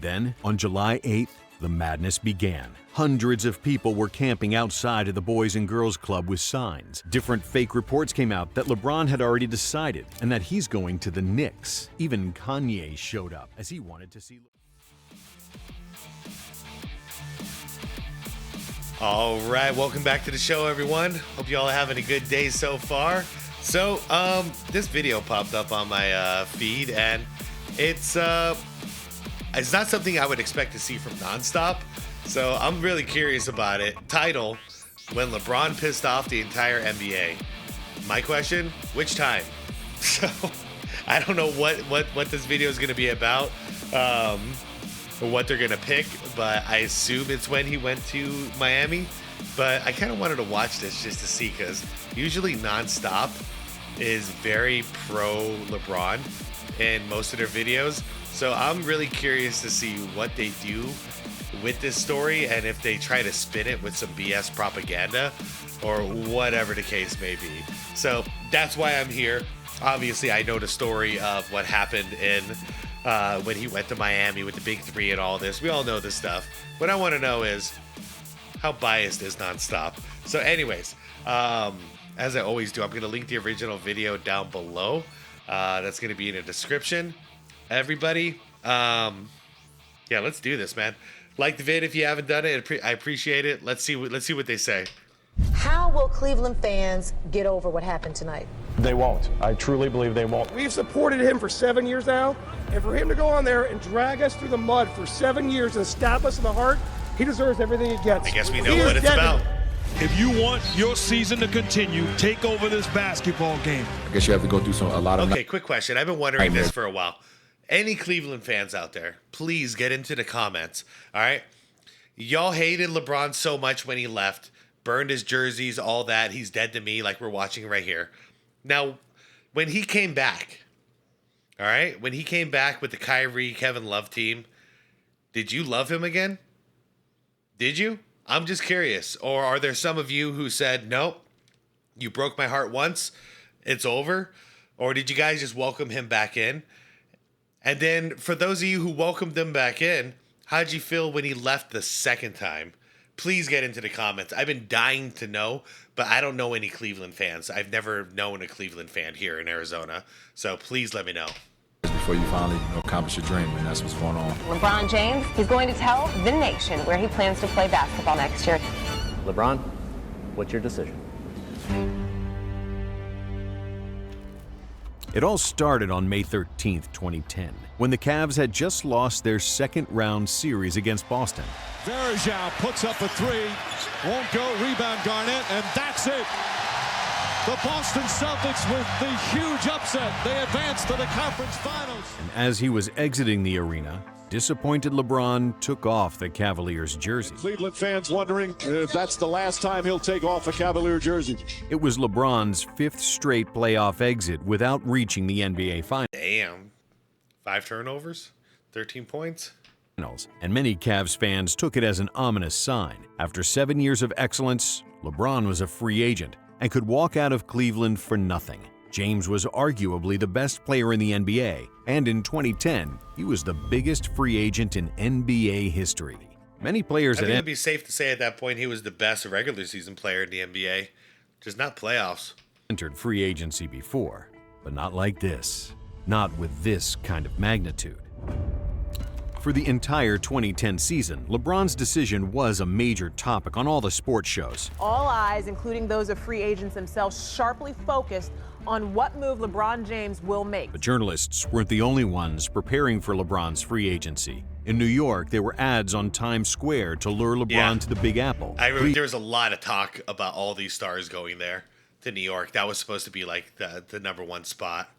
then, on July 8th, the madness began. Hundreds of people were camping outside of the Boys and Girls Club with signs. Different fake reports came out that LeBron had already decided and that he's going to the Knicks. Even Kanye showed up as he wanted to see. All right, welcome back to the show, everyone. Hope you all are having a good day so far. So, this video popped up on my feed, and it's not something I would expect to see from Nonstop. So I'm really curious about it. Title: When LeBron Pissed Off the Entire NBA. My question: which time? So I don't know what this video is going to be about, or what they're going to pick, but I assume it's when he went to Miami. But I kind of wanted to watch this just to see, because usually Nonstop is very pro LeBron in most of their videos. So I'm really curious to see what they do with this story, and if they try to spin it with some BS propaganda or whatever the case may be. So that's why I'm here. Obviously, I know the story of what happened in when he went to Miami with the Big Three and all this. We all know this stuff. What I want to know is, how biased is Nonstop? So anyways, as I always do, I'm going to link the original video down below. That's going to be in the description. Everybody, yeah, let's do this, man. Like the vid if you haven't done it. I appreciate it. Let's see what they say. How will Cleveland fans get over what happened tonight? They won't. I truly believe they won't. We've supported him for 7 years now, and for him to go on there and drag us through the mud for 7 years and stab us in the heart, he deserves everything he gets. I guess we know what it's about. If you want your season to continue, take over this basketball game. I guess you have to go through a lot of... Okay, quick question. I've been wondering this for a while. Any Cleveland fans out there, please get into the comments, all right? Y'all hated LeBron so much when he left, burned his jerseys, all that. He's dead to me, like we're watching right here. Now, when he came back, all right? When he came back with the Kyrie, Kevin Love team, did you love him again? Did you? I'm just curious. Or are there some of you who said, nope, you broke my heart once, it's over? Or did you guys just welcome him back in? And then for those of you who welcomed him back in, how'd you feel when he left the second time? Please get into the comments. I've been dying to know, but I don't know any Cleveland fans. I've never known a Cleveland fan here in Arizona. So please let me know. Before you finally accomplish your dream, and that's what's going on. LeBron James, he's going to tell the nation where he plans to play basketball next year. LeBron, what's your decision? It all started on May 13th, 2010, when the Cavs had just lost their second-round series against Boston. Brazell puts up a three, won't go, rebound Garnett, and that's it. The Boston Celtics with the huge upset. They advance to the conference finals. And as he was exiting the arena, disappointed LeBron took off the Cavaliers jersey. Cleveland fans wondering if that's the last time he'll take off a Cavalier jersey. It was LeBron's fifth straight playoff exit without reaching the NBA Finals. Damn. 5 turnovers, 13 points. And many Cavs fans took it as an ominous sign. After 7 years of excellence, LeBron was a free agent and could walk out of Cleveland for nothing. James was arguably the best player in the NBA, and in 2010, he was the biggest free agent in NBA history. Many players I think it'd be safe to say at that point he was the best regular season player in the NBA, just not playoffs. Entered free agency before, but not like this. Not with this kind of magnitude. For the entire 2010 season, LeBron's decision was a major topic on all the sports shows. All eyes, including those of free agents themselves, sharply focused on what move LeBron James will make. But journalists weren't the only ones preparing for LeBron's free agency. In New York, there were ads on Times Square to lure LeBron to the Big Apple. I remember there was a lot of talk about all these stars going there to New York. That was supposed to be like the #1 spot.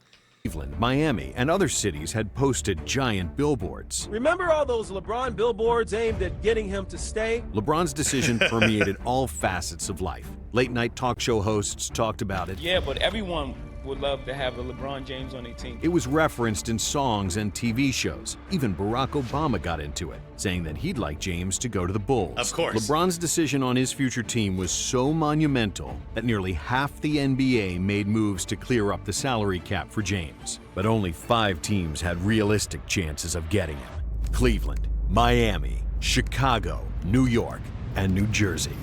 Cleveland, Miami, and other cities had posted giant billboards. Remember all those LeBron billboards aimed at getting him to stay? LeBron's decision permeated all facets of life. Late-night talk show hosts talked about it. Yeah, but everyone would love to have the LeBron James on their team. It was referenced in songs and TV shows. Even Barack Obama got into it, saying that he'd like James to go to the Bulls. Of course. LeBron's decision on his future team was so monumental that nearly half the NBA made moves to clear up the salary cap for James. But only 5 teams had realistic chances of getting him: Cleveland, Miami, Chicago, New York, and New Jersey.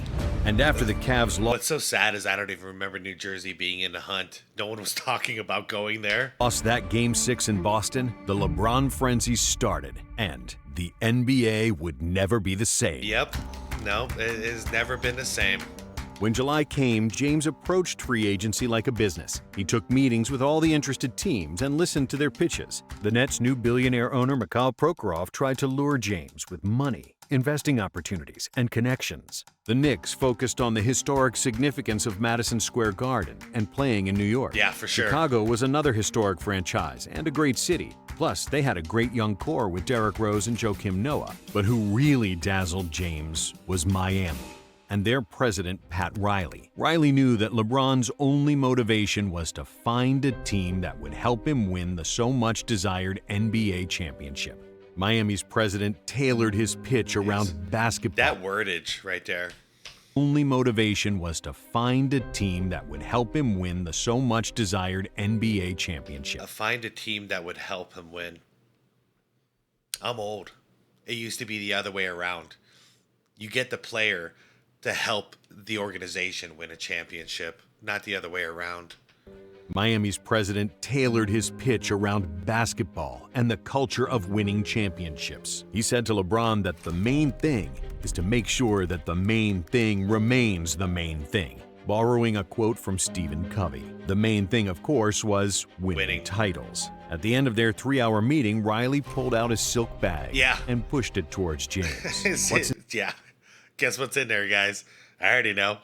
And after the Cavs What's so sad is I don't even remember New Jersey being in the hunt. No one was talking about going there. lost that Game 6 in Boston, the LeBron frenzy started, and the NBA would never be the same. Yep. No, it has never been the same. When July came, James approached free agency like a business. He took meetings with all the interested teams and listened to their pitches. The Nets' new billionaire owner, Mikhail Prokhorov, tried to lure James with money, investing opportunities, and connections. The Knicks focused on the historic significance of Madison Square Garden and playing in New York. Yeah, for sure. Chicago was another historic franchise and a great city. Plus, they had a great young core with Derrick Rose and Joakim Noah. But who really dazzled James was Miami and their president, Pat Riley. Riley knew that LeBron's only motivation was to find a team that would help him win the so much desired NBA championship. Miami's president tailored his pitch around basketball. That wordage right there. Only motivation was to find a team that would help him win the so much desired NBA championship. Find a team that would help him win. I'm old. It used to be the other way around. You get the player to help the organization win a championship, not the other way around. Miami's president tailored his pitch around basketball and the culture of winning championships. He said to LeBron that the main thing is to make sure that the main thing remains the main thing. Borrowing a quote from Stephen Covey, the main thing, of course, was winning titles. At the end of their 3-hour meeting, Riley pulled out his silk bag and pushed it towards James. Yeah. Guess what's in there, guys? I already know.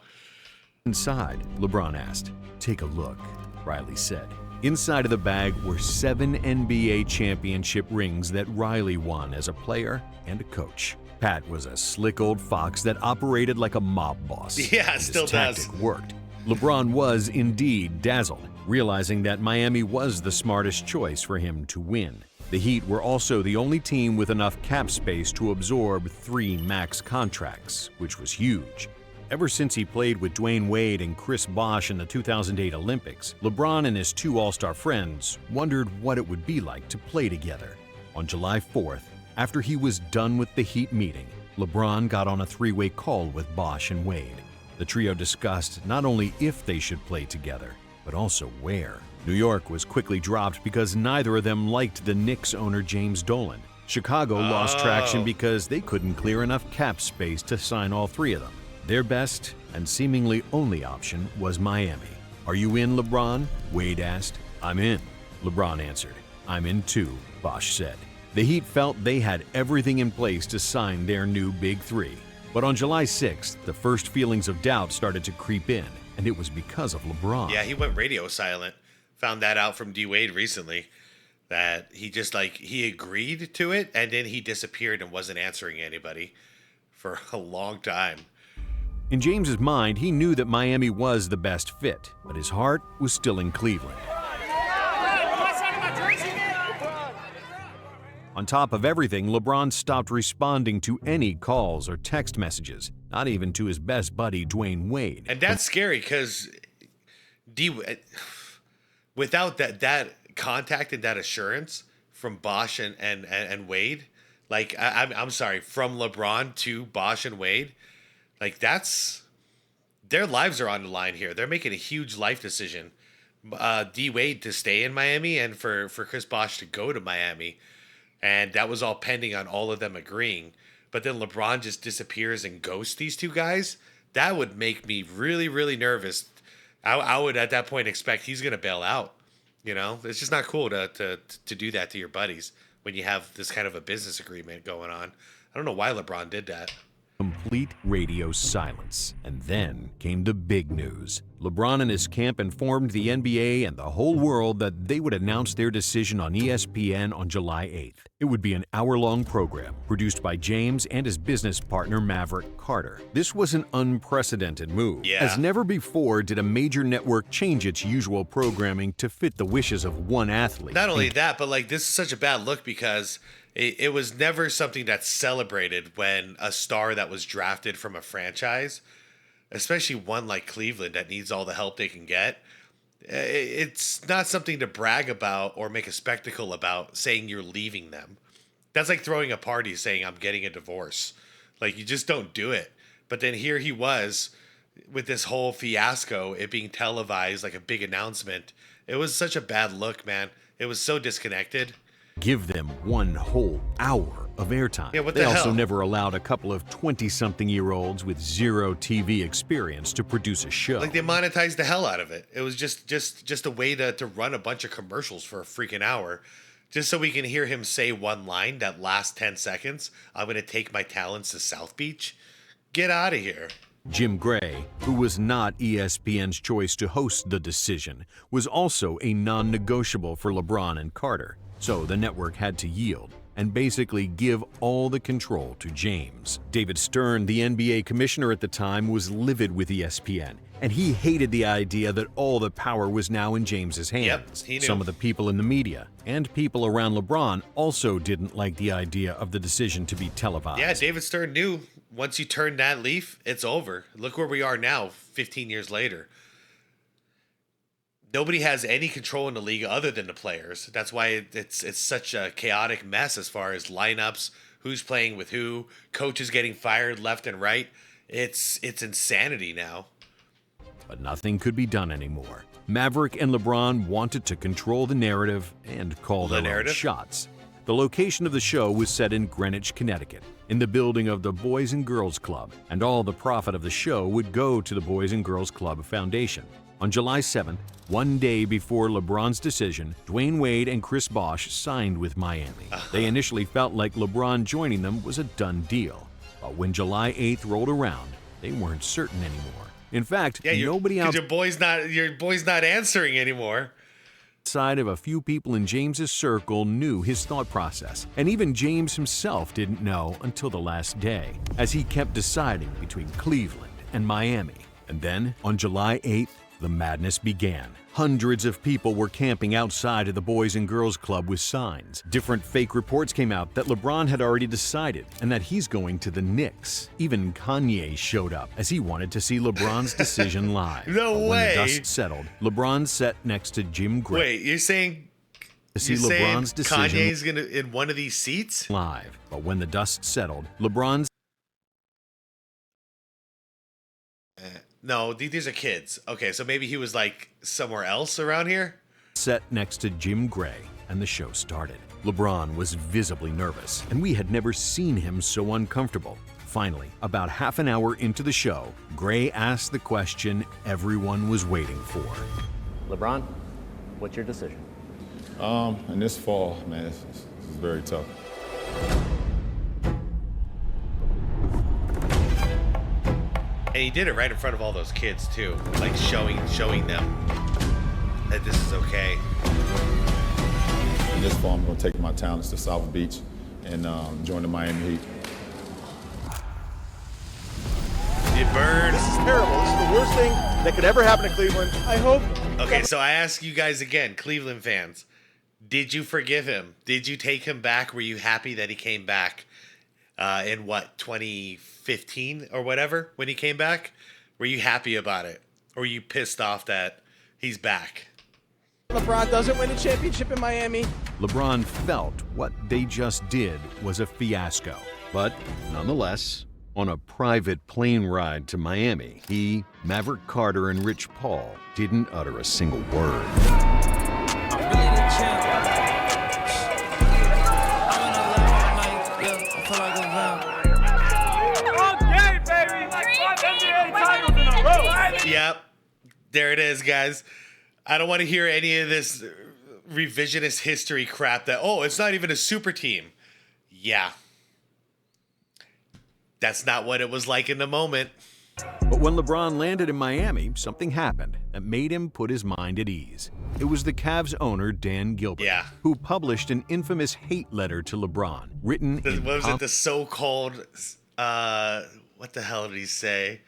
Inside, LeBron asked. Take a look, Riley said. Inside of the bag were 7 NBA championship rings that Riley won as a player and a coach. Pat was a slick old fox that operated like a mob boss. Yeah, and still his does. tactic worked. LeBron was indeed dazzled, realizing that Miami was the smartest choice for him to win. The Heat were also the only team with enough cap space to absorb 3 max contracts, which was huge. Ever since he played with Dwayne Wade and Chris Bosh in the 2008 Olympics, LeBron and his 2 All-Star friends wondered what it would be like to play together. On July 4th, after he was done with the Heat meeting, LeBron got on a 3-way call with Bosh and Wade. The trio discussed not only if they should play together, but also where. New York was quickly dropped because neither of them liked the Knicks owner James Dolan. Chicago lost traction because they couldn't clear enough cap space to sign all 3 of them. Their best and seemingly only option was Miami. Are you in, LeBron? Wade asked. I'm in, LeBron answered. I'm in too, Bosh said. The Heat felt they had everything in place to sign their new Big 3. But on July 6th, the first feelings of doubt started to creep in, and it was because of LeBron. Yeah, he went radio silent. Found that out from D. Wade recently, that he just he agreed to it, and then he disappeared and wasn't answering anybody for a long time. In James's mind, he knew that Miami was the best fit, but his heart was still in Cleveland. On top of everything, LeBron stopped responding to any calls or text messages, not even to his best buddy Dwayne Wade. And that's scary because without that contact and that assurance from Bosh and Wade, I'm sorry, from LeBron to Bosh and Wade, that's their lives are on the line here. They're making a huge life decision. D Wade to stay in Miami and for Chris Bosh to go to Miami. And that was all pending on all of them agreeing. But then LeBron just disappears and ghosts these 2 guys. That would make me really, really nervous. I would at that point expect he's going to bail out. You know, it's just not cool to do that to your buddies when you have this kind of a business agreement going on. I don't know why LeBron did that. Complete radio silence. And then came the big news. LeBron and his camp informed the NBA and the whole world that they would announce their decision on ESPN on July 8th. It would be an hour-long program produced by James and his business partner Maverick Carter. This was an unprecedented move, as never before did a major network change its usual programming to fit the wishes of one athlete. Not only that, but this is such a bad look because it was never something that's celebrated when a star that was drafted from a franchise, especially one like Cleveland that needs all the help they can get, it's not something to brag about or make a spectacle about saying you're leaving them. That's like throwing a party saying I'm getting a divorce. Like, you just don't do it. But then here he was with this whole fiasco, it being televised, like a big announcement. It was such a bad look, man. It was so disconnected. Give them 1 whole hour of airtime. Yeah, what They the also hell? never allowed a couple of 20-something-year-olds with zero TV experience to produce a show. Like, they monetized the hell out of it. It was just a way to run a bunch of commercials for a freaking hour. Just so we can hear him say one line that last 10 seconds. I'm going to take my talents to South Beach. Get out of here. Jim Gray, who was not ESPN's choice to host The Decision, was also a non-negotiable for LeBron and Carter. So the network had to yield and basically give all the control to James. David Stern, the NBA commissioner at the time, was livid with ESPN, and he hated the idea that all the power was now in James's hands. Yep, he knew. Some of the people in the media and people around LeBron also didn't like the idea of the decision to be televised. Yeah, David Stern knew once you turn that leaf, it's over. Look where we are now, 15 years later. Nobody has any control in the league other than the players. That's why it's such a chaotic mess as far as lineups, who's playing with who, coaches getting fired left and right. It's insanity now. But nothing could be done anymore. Maverick and LeBron wanted to control the narrative and call The their own narrative? shots. The location of the show was set in Greenwich, Connecticut, in the building of the Boys and Girls Club, and all the profit of the show would go to the Boys and Girls Club Foundation. On July 7th, one day before LeBron's decision, Dwayne Wade and Chris Bosh signed with Miami. They initially felt like LeBron joining them was a done deal. But when July 8th rolled around, they weren't certain anymore. In fact, nobody Your boy's not answering anymore. outside of a few people in James's circle knew his thought process, and even James himself didn't know until the last day, as he kept deciding between Cleveland and Miami. And then, on July 8th, the madness began. Hundreds of people were camping outside of the Boys and Girls Club with signs. Different fake reports came out that LeBron had already decided and that he's going to the Knicks. Even Kanye showed up as he wanted to see LeBron's decision live. No But way. when the dust settled, LeBron sat next to Jim Gray Wait, you're saying to see you're saying LeBron's decision Kanye's gonna in one of these seats? live. But when the dust settled, LeBron No, these are kids. Okay, so maybe he was like somewhere else around here? sat next to Jim Gray, and the show started. LeBron was visibly nervous, and we had never seen him so uncomfortable. Finally, about half an hour into the show, Gray asked the question everyone was waiting for. LeBron, what's your decision? In this fall, man, this is very tough. And he did it right in front of all those kids too, like showing them that this is okay. In this fall, I'm going to take my talents to South Beach and join the Miami Heat. It burns. This is terrible. This is the worst thing that could ever happen to Cleveland. I hope. Okay, so I ask you guys again, Cleveland fans, did you forgive him? Did you take him back? Were you happy that he came back in what, 2015 or whatever, when he came back? Were you happy about it? Or were you pissed off that he's back? LeBron doesn't win a championship in Miami. LeBron felt what they just did was a fiasco. But nonetheless, on a private plane ride to Miami, he, Maverick Carter, and Rich Paul didn't utter a single word. Yep, there it is, guys. I don't want to hear any of this revisionist history crap that, oh, it's not even a super team. Yeah. That's not what it was like in the moment. But when LeBron landed in Miami, something happened that made him put his mind at ease. It was the Cavs owner, Dan Gilbert, who published an infamous hate letter to LeBron, written in What was it, the so-called, what the hell did he say?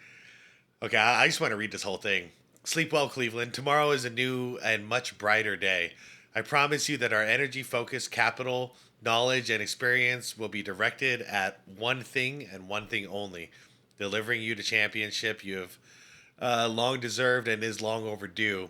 Okay, I just want to read this whole thing. Sleep well, Cleveland. Tomorrow is a new and much brighter day. I promise you that our energy, focus, capital, knowledge, and experience will be directed at one thing and one thing only: delivering you the championship you have long deserved and is long overdue.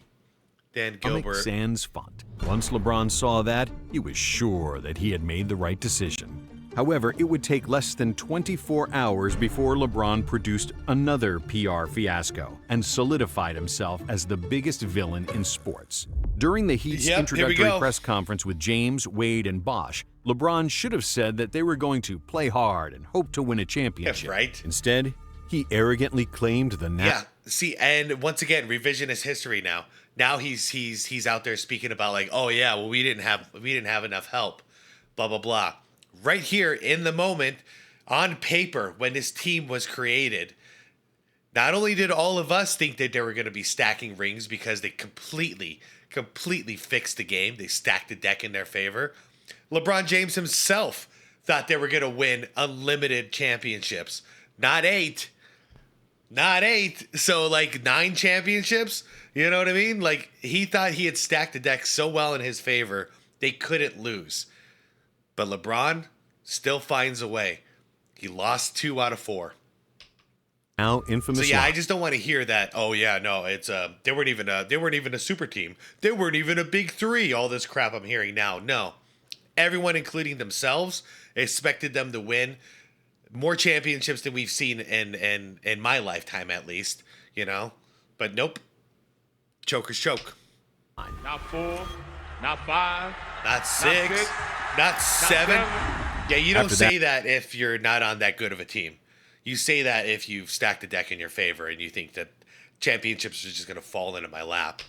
Dan Comic Gilbert. Sans font. Once LeBron saw that, he was sure that he had made the right decision. However, it would take less than 24 hours before LeBron produced another PR fiasco and solidified himself as the biggest villain in sports. During the Heat's introductory press conference with James, Wade, and Bosh, LeBron should have said that they were going to play hard and hope to win a championship. Yeah, right. Instead, he arrogantly claimed the See, and once again, revisionist history now. Now he's out there speaking about like, oh yeah, well we didn't have enough help, blah blah blah. Right here in the moment, on paper, when this team was created, not only did all of us think that they were going to be stacking rings because they completely fixed the game, they stacked the deck in their favor. LeBron James himself thought they were going to win unlimited championships, not 8. So like 9 championships, you know what I mean? Like he thought he had stacked the deck so well in his favor, they couldn't lose. But LeBron still finds a way. He lost 2 out of 4. Now infamous. So yeah, I just don't want to hear that. Oh yeah, no, it's they weren't even a super team. They weren't even a big 3. All this crap I'm hearing now. No, everyone, including themselves, expected them to win more championships than we've seen in my lifetime, at least. You know, but nope. Chokers choke. Not 4, not 5, not 6, not 7. Yeah, you don't say that if you're not on that good of a team. You say that if you've stacked the deck in your favor and you think that championships are just going to fall into my lap.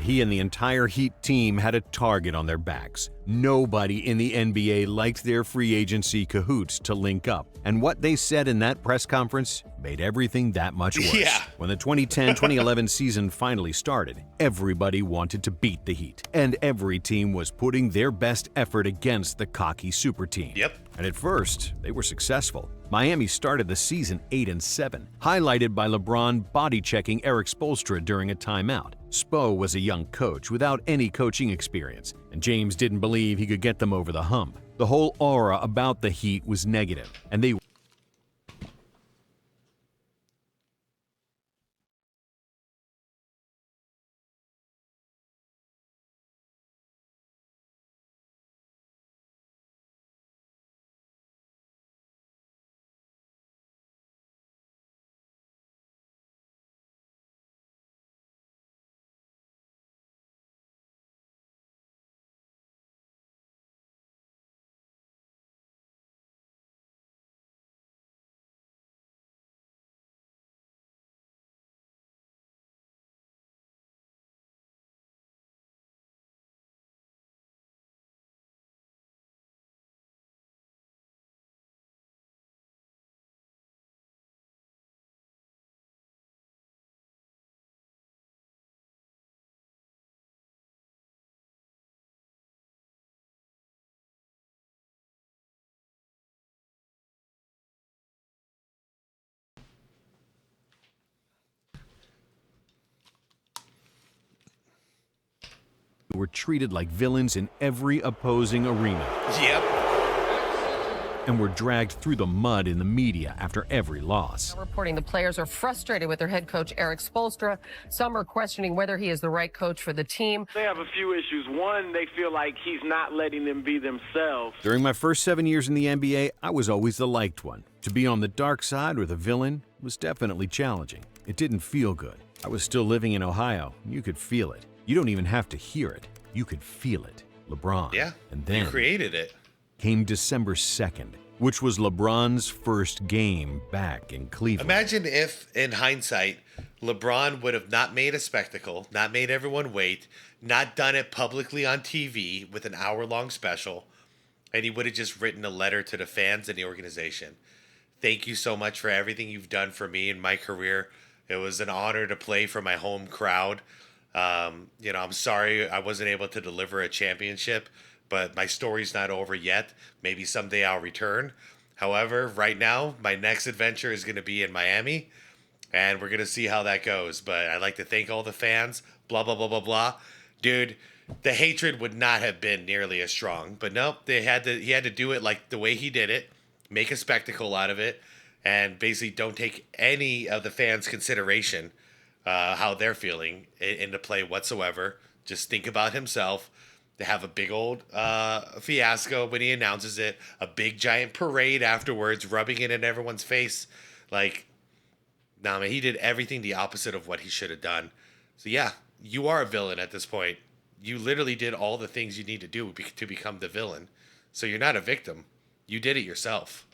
He and the entire Heat team had a target on their backs. Nobody in the NBA liked their free agency cahoots to link up. And what they said in that press conference made everything that much worse. Yeah. When the 2010-2011 season finally started, everybody wanted to beat the Heat. And every team was putting their best effort against the cocky super team. Yep. And at first, they were successful. Miami started the season 8-7, highlighted by LeBron body-checking Eric Spoelstra during a timeout. Spo was a young coach without any coaching experience, and James didn't believe he could get them over the hump. The whole aura about the Heat was negative, and they were treated like villains in every opposing arena. Yep. And were dragged through the mud in the media after every loss. Reporting the players are frustrated with their head coach, Eric Spoelstra. Some are questioning whether he is the right coach for the team. They have a few issues. One, they feel like he's not letting them be themselves. During my first 7 years in the NBA, I was always the liked one. To be on the dark side or the villain was definitely challenging. It didn't feel good. I was still living in Ohio. You could feel it. You don't even have to hear it. You could feel it. LeBron. Yeah, and then you created it. Came December 2nd, which was LeBron's first game back in Cleveland. Imagine if, in hindsight, LeBron would have not made a spectacle, not made everyone wait, not done it publicly on TV with an hour-long special, and he would have just written a letter to the fans and the organization. Thank you so much for everything you've done for me in my career. It was an honor to play for my home crowd. I'm sorry I wasn't able to deliver a championship, but my story's not over yet. Maybe someday I'll return. However, right now, my next adventure is going to be in Miami, and we're going to see how that goes. But I'd like to thank all the fans, blah, blah, blah, blah, blah. Dude, the hatred would not have been nearly as strong. But nope, he had to do it like the way he did it, make a spectacle out of it, and basically don't take any of the fans' consideration how they're feeling into play whatsoever. just think about himself. They have a big old fiasco when he announces it, a big giant parade afterwards, rubbing it in everyone's face. Like, nah, man, he did everything the opposite of what he should have done. So yeah, you are a villain at this point. You literally did all the things you need to do to become the villain. So you're not a victim. You did it yourself.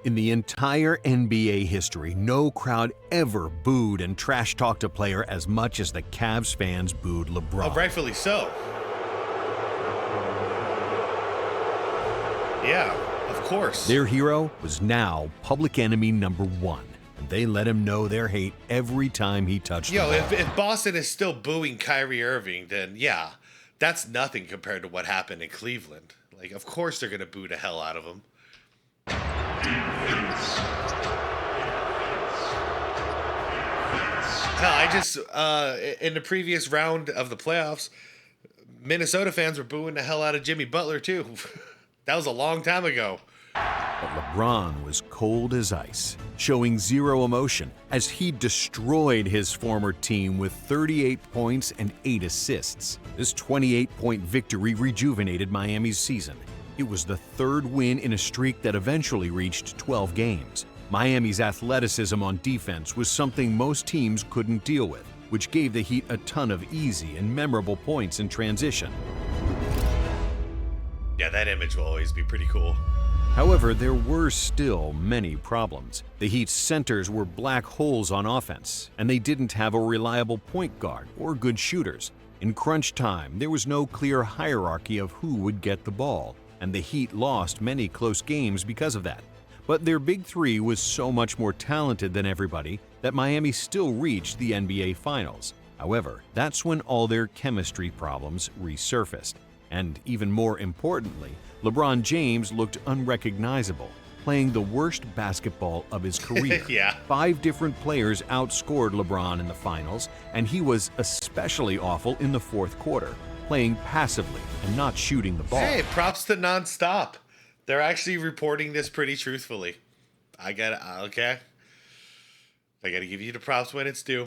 In the entire NBA history, no crowd ever booed and trash-talked a player as much as the Cavs fans booed LeBron. Oh, rightfully so. Yeah, of course. Their hero was now public enemy number one, and they let him know their hate every time he touched the ball. If Boston is still booing Kyrie Irving, then yeah, that's nothing compared to what happened in Cleveland. Like, of course they're going to boo the hell out of him. Hell, I just, in the previous round of the playoffs, Minnesota fans were booing the hell out of Jimmy Butler, too. That was a long time ago. But LeBron was cold as ice, showing zero emotion as he destroyed his former team with 38 points and 8 assists. This 28-point victory rejuvenated Miami's season. It was the third win in a streak that eventually reached 12 games. Miami's athleticism on defense was something most teams couldn't deal with, which gave the Heat a ton of easy and memorable points in transition. Yeah, that image will always be pretty cool. However, there were still many problems. The Heat's centers were black holes on offense, and they didn't have a reliable point guard or good shooters. In crunch time, there was no clear hierarchy of who would get the ball, and the Heat lost many close games because of that. But their big three was so much more talented than everybody that Miami still reached the NBA Finals. However, that's when all their chemistry problems resurfaced. And even more importantly, LeBron James looked unrecognizable, playing the worst basketball of his career. Yeah. 5 different players outscored LeBron in the finals, and he was especially awful in the fourth quarter, playing passively and not shooting the ball. Hey, props to Nonstop. They're actually reporting this pretty truthfully. I gotta give you the props when it's due.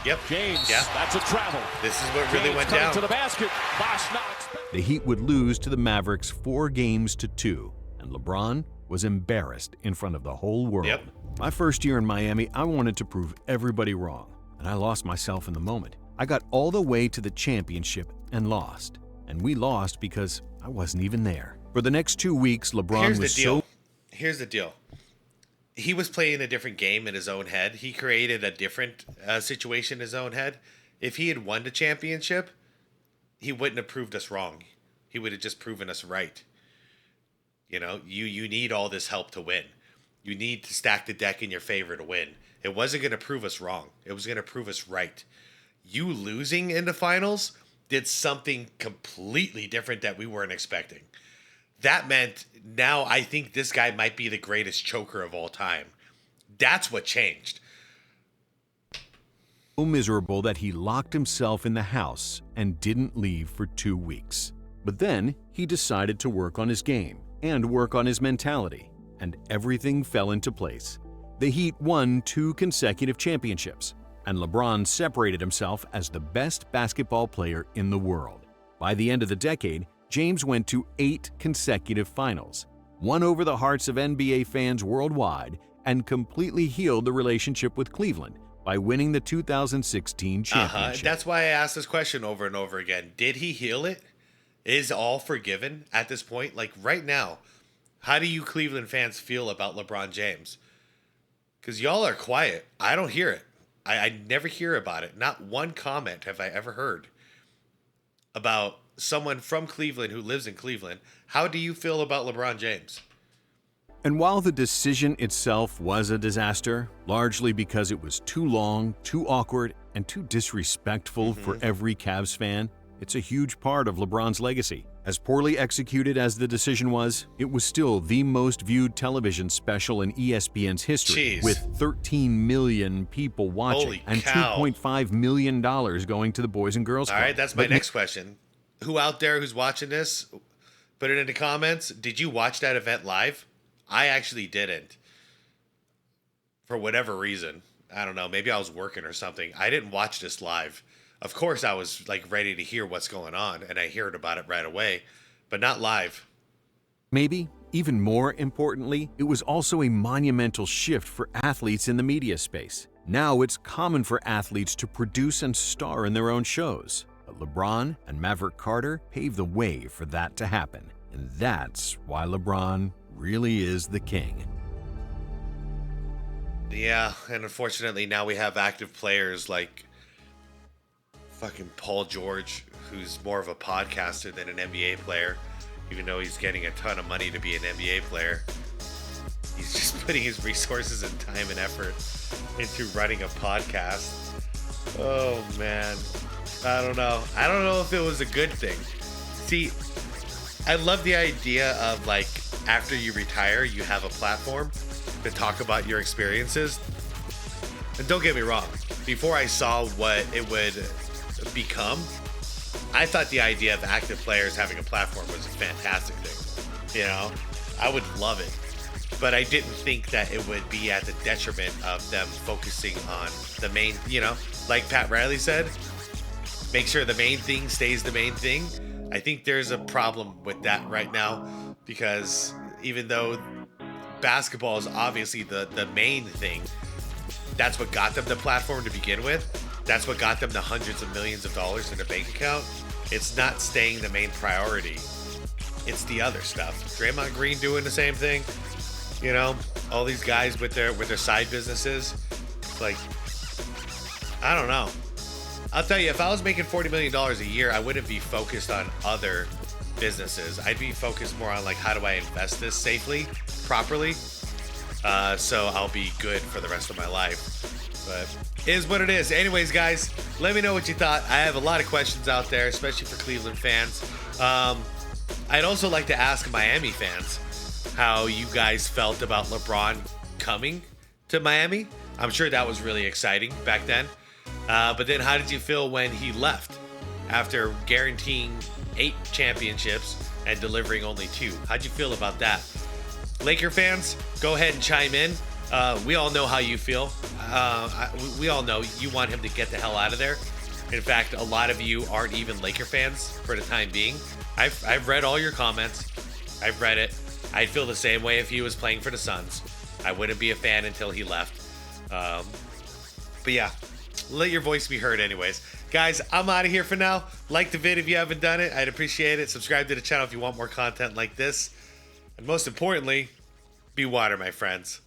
Yep. James, yeah. That's a travel. This is what really went down. To the basket. Bosh knocks. The Heat would lose to the Mavericks 4-2, and LeBron was embarrassed in front of the whole world. Yep. My first year in Miami, I wanted to prove everybody wrong, and I lost myself in the moment. I got all the way to the championship and lost. And we lost because I wasn't even there. For the next 2 weeks, LeBron was so... Here's the deal. He was playing a different game in his own head. He created a different situation in his own head. If he had won the championship, he wouldn't have proved us wrong. He would have just proven us right. You know, you need all this help to win. You need to stack the deck in your favor to win. It wasn't going to prove us wrong. It was going to prove us right. You losing in the finals did something completely different that we weren't expecting. That meant now I think this guy might be the greatest choker of all time. That's what changed. So miserable that he locked himself in the house and didn't leave for 2 weeks. But then he decided to work on his game and work on his mentality, and everything fell into place. The Heat won 2 consecutive championships, and LeBron separated himself as the best basketball player in the world. By the end of the decade, James went to 8 consecutive finals, won over the hearts of NBA fans worldwide, and completely healed the relationship with Cleveland by winning the 2016 championship. That's why I asked this question over and over again. Did he heal it? Is all forgiven at this point? Like right now, how do you Cleveland fans feel about LeBron James? Because y'all are quiet. I don't hear it. I never hear about it. Not one comment have I ever heard about someone from Cleveland who lives in Cleveland. How do you feel about LeBron James? And while the decision itself was a disaster, largely because it was too long, too awkward, and too disrespectful for every Cavs fan, it's a huge part of LeBron's legacy. As poorly executed as the decision was, it was still the most viewed television special in ESPN's history, with 13 million people watching and $2.5 million going to the Boys and Girls Club. All right, that's my next question. Who out there who's watching this, put it in the comments. Did you watch that event live? I actually didn't. For whatever reason. I don't know. Maybe I was working or something. I didn't watch this live. of course I was like ready to hear what's going on, and I heard about it right away, but not live. Maybe, even more importantly, it was also a monumental shift for athletes in the media space. Now it's common for athletes to produce and star in their own shows. But LeBron and Maverick Carter paved the way for that to happen. And that's why LeBron really is the king. Yeah, and unfortunately now we have active players like fucking Paul George, who's more of a podcaster than an NBA player, even though he's getting a ton of money to be an NBA player. He's just putting his resources and time and effort into running a podcast. Oh, man. I don't know. I don't know if it was a good thing. See, I love the idea of, like, after you retire, you have a platform to talk about your experiences. And don't get me wrong. Before I saw what it would become, I thought the idea of active players having a platform was a fantastic thing. You know, I would love it. But I didn't think that it would be at the detriment of them focusing on the main, you know, like Pat Riley said, make sure the main thing stays the main thing. I think there's a problem with that right now, because even though basketball is obviously the main thing, that's what got them the platform to begin with. That's what got them the hundreds of millions of dollars in their bank account. It's not staying the main priority. It's the other stuff. Draymond Green doing the same thing. You know, all these guys with their side businesses. Like, I don't know. I'll tell you, if I was making $40 million a year, I wouldn't be focused on other businesses. I'd be focused more on, like, how do I invest this safely, properly, so I'll be good for the rest of my life. But it is what it is. Anyways, guys, let me know what you thought. I have a lot of questions out there, especially for Cleveland fans. I'd also like to ask Miami fans how you guys felt about LeBron coming to Miami. I'm sure that was really exciting back then. But then how did you feel when he left after guaranteeing 8 championships and delivering only 2? How'd you feel about that? Laker fans, go ahead and chime in. We all know how you feel. We all know you want him to get the hell out of there. In fact, a lot of you aren't even Laker fans for the time being. I've read all your comments. I've read it. I'd feel the same way if he was playing for the Suns. I wouldn't be a fan until he left. But yeah, let your voice be heard anyways. Guys, I'm out of here for now. Like the vid if you haven't done it. I'd appreciate it. Subscribe to the channel if you want more content like this. And most importantly, be water, my friends.